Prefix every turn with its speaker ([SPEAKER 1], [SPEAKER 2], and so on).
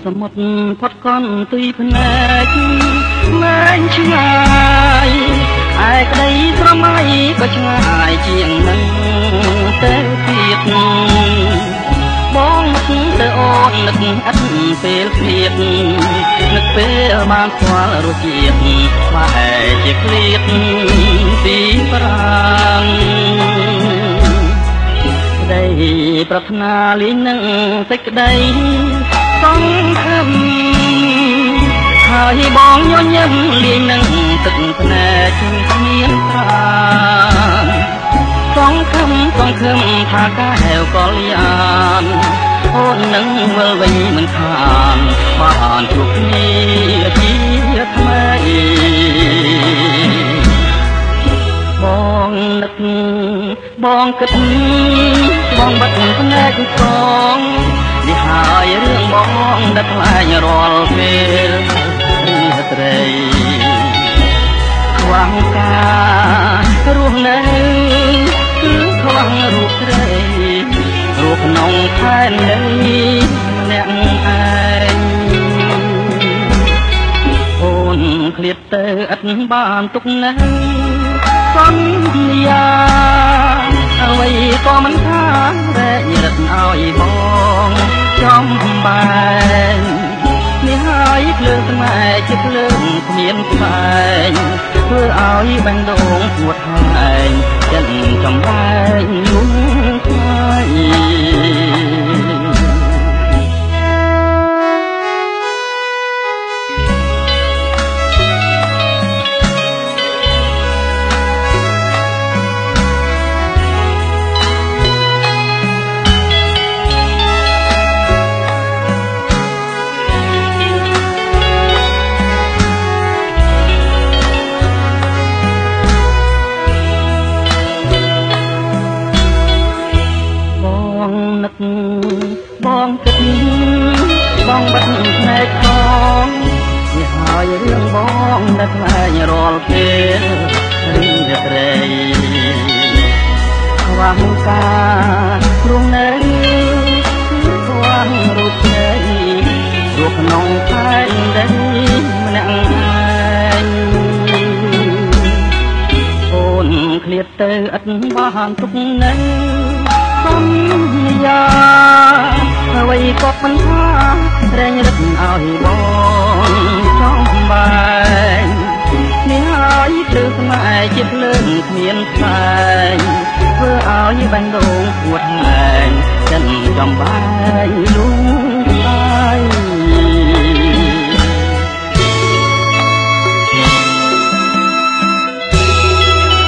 [SPEAKER 1] សមុទ្រផុតកន់ទុយភ្នែកម៉ែងឆ្ងាយឯក្តីស្រមៃក៏ឆ្ងាយជាងនឹងទៅទៀតបងនឹកទៅអូននឹកអត់ពេលឃ្លាតនឹកពេលបានស្គាល់រសជាតិបែរជាឃ្លាតពីប្រាំក្តីប្រាថ្នាលីងនឹងសេចក្តីសង្ឃឹមហើយបងញញឹមលីងនឹងទឹកភ្នែកគ្មានត្រាសង្ឃឹមថាកាហែវកលយានអូននឹងវិលវិញមិនខានបានជួបគ្នាជាថ្មីបងនឹកបងគិតបងបាត់ភ្នែកកងនេះហើយរឿងបងដែលខ្លាចរាល់ពេលរីត្រីខ្វះការរស់នៅគឺខ្វះរូបស្រីរូបក្នុងខែនៃម្នាក់ឯងអូនឃ្លាតទៅឥតបានទុកនៅសន្យាអ្វីក៏មិនថារែករត់ឲ្យបងចំបែងនេះហើយភ្លើងស្នេហ៍ជាភ្លើងគ្មានស្បែងធ្វើឲ្យបាញ់ដងពួតហើងចិនចំបែងយំខ្លាយបងគិតបងបាត់ភ្នែកផងនេះហើយរឿងបងដែលខ្លាចរាល់ពេលរីត្រីខ្វះការរស់នៅខ្វះរូបស្រីរូបក្នុងផែនដីម្នាក់ឯងអូនឃ្លាតទៅឥតបានទុកនៅសន្យាអ្វីក៏មិនថារែងរឹកឲ្យបងចំបែងនេះហើយភ្លើងស្នេហ៍ជាភ្លើងគ្មានផ្សែងធ្វើឲ្យបាញ់ដងពួតហើងចិនចំបែងលូ